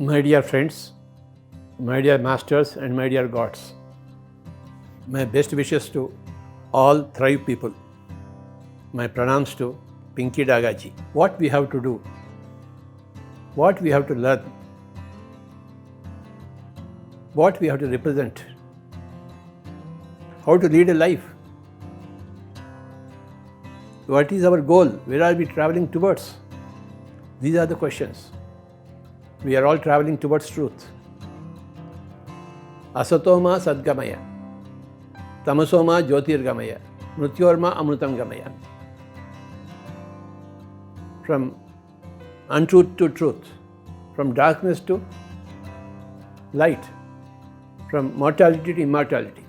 My dear friends, my dear masters and my dear gods, my best wishes to all Thrive people. My pranams to Pinky Dagaji. What we have to do, what we have to learn, what we have to represent, how to lead a life, what is our goal, where are we traveling towards? These are the questions. We are all traveling towards truth. Asatoma sadgamaya, tamasoma jyotirgamaya, mrityorma amrutam gamaya. From untruth to truth, from darkness to light, from mortality to immortality.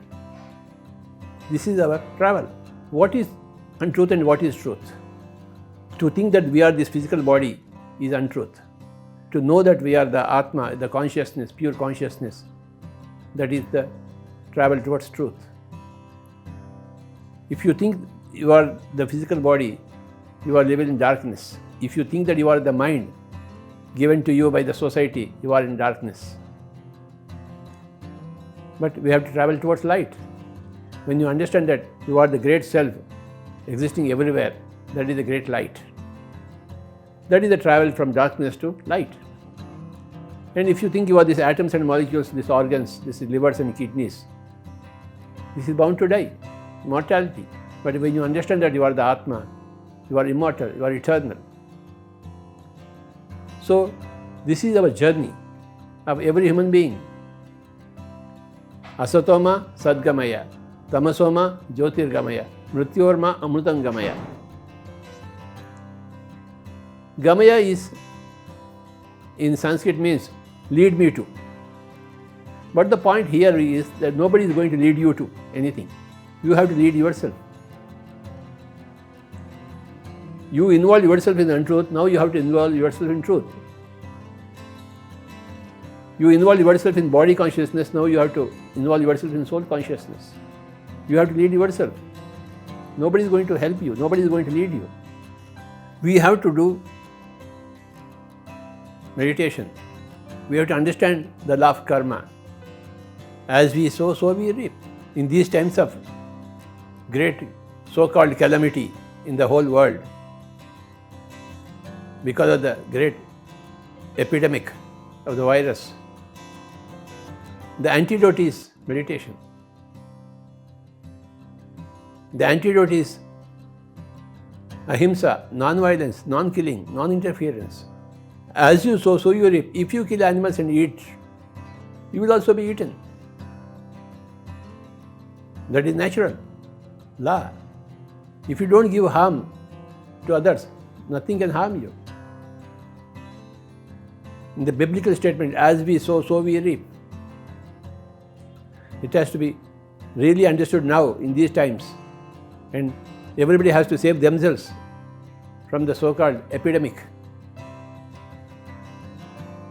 This is our travel. What is untruth and what is truth? To think that we are this physical body is untruth. To know that we are the Atma, the consciousness, pure consciousness, that is the travel towards truth. If you think you are the physical body, you are living in darkness. If you think that you are the mind given to you by the society, you are in darkness. But we have to travel towards light. When you understand that you are the great self existing everywhere, that is the great light. That is the travel from darkness to light. And if you think you are these atoms and molecules, these organs, these livers and kidneys, this is bound to die, mortality. But when you understand that you are the Atma, you are immortal, you are eternal. So, this is our journey of every human being. Asatoma sadgamaya, tamasoma jyotirgamaya, mrityorma amrutam gamaya. Gamaya is, in Sanskrit, means lead me to. But the point here is that nobody is going to lead you to anything. You have to lead yourself. You involve yourself in untruth, now you have to involve yourself in truth. You involve yourself in body consciousness, now you have to involve yourself in soul consciousness. You have to lead yourself. Nobody is going to help you, nobody is going to lead you. We have to do meditation. We have to understand the law of karma. As we sow, so we reap. In these times of great so-called calamity in the whole world, because of the great epidemic of the virus, the antidote is meditation. The antidote is ahimsa, non-violence, non-killing, non-interference. As you sow, so you reap. If you kill animals and eat, you will also be eaten. That is natural law. If you don't give harm to others, nothing can harm you. In the biblical statement, as we sow, so we reap. It has to be really understood now in these times, and everybody has to save themselves from the so-called epidemic.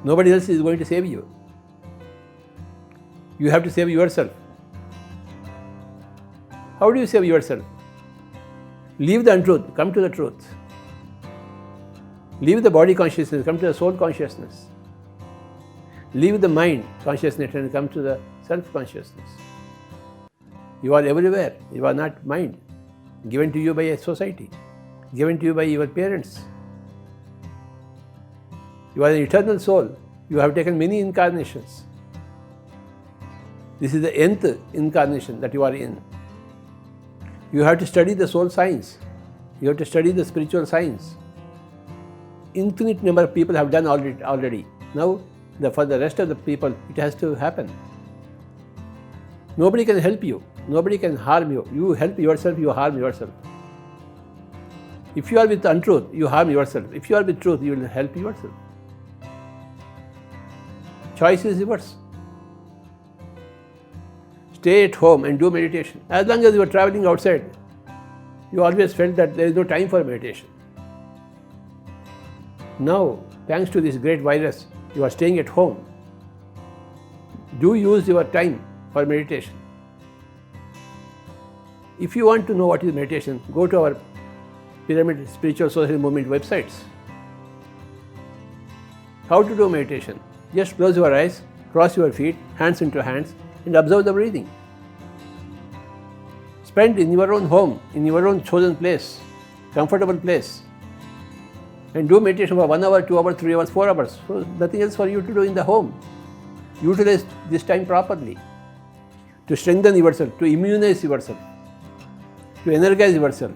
Nobody else is going to save you. You have to save yourself. How do you save yourself? Leave the untruth, come to the truth. Leave the body consciousness, come to the soul consciousness. Leave the mind consciousness and come to the self-consciousness. You are everywhere. You are not mind, given to you by a society, given to you by your parents. You are an eternal soul. You have taken many incarnations. This is the nth incarnation that you are in. You have to study the soul science. You have to study the spiritual science. Infinite number of people have done already. Now, for the rest of the people, it has to happen. Nobody can help you. Nobody can harm you. You help yourself, you harm yourself. If you are with untruth, you harm yourself. If you are with truth, you will help yourself. Choice is yours. Stay at home and do meditation. As long as you are traveling outside, you always felt that there is no time for meditation. Now, thanks to this great virus, you are staying at home. Do use your time for meditation. If you want to know what is meditation, go to our Pyramid Spiritual Social Movement websites. How to do meditation? Just close your eyes, cross your feet, hands into hands, and observe the breathing. Spend in your own home, in your own chosen place, comfortable place, and do meditation for 1 hour, 2 hours, 3 hours, 4 hours. So nothing else for you to do in the home. Utilize this time properly to strengthen yourself, to immunize yourself, to energize yourself.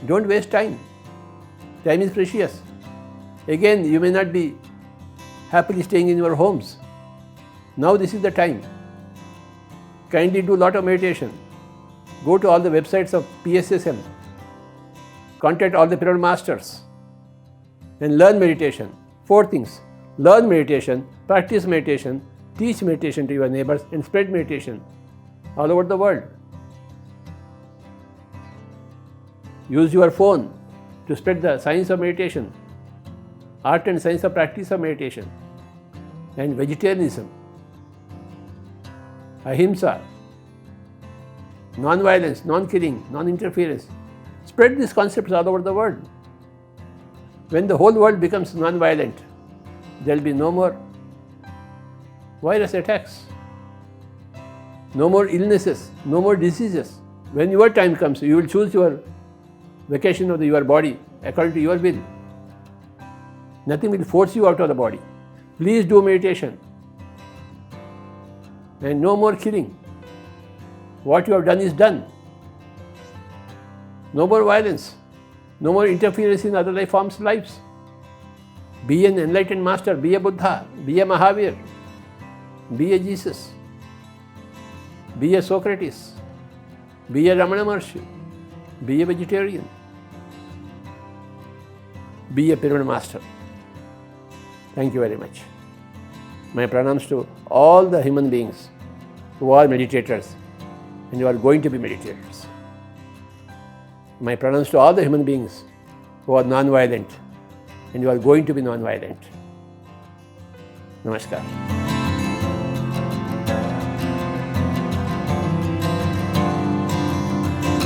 Don't waste time. Time is precious. Again, you may not be happily staying in your homes. Now this is the time. Kindly do a lot of meditation. Go to all the websites of PSSM. Contact all the pyramid masters and learn meditation. 4 things. Learn meditation, practice meditation, teach meditation to your neighbors, and spread meditation all over the world. Use your phone to spread the science of meditation, art and science of practice of meditation, and vegetarianism, ahimsa, non-violence, non-killing, non-interference. Spread these concepts all over the world. When the whole world becomes non-violent, there will be no more virus attacks, no more illnesses, no more diseases. When your time comes, you will choose your vacation of your body according to your will. Nothing will force you out of the body. Please do meditation. And no more killing. What you have done is done. No more violence. No more interference in other life forms' lives. Be an enlightened master. Be a Buddha. Be a Mahavir. Be a Jesus. Be a Socrates. Be a Ramana Maharshi. Be a vegetarian. Be a pyramid master. Thank you very much. My pranams to all the human beings who are meditators and who are going to be meditators. My pranams to all the human beings who are non-violent and who are going to be non-violent. Namaskar.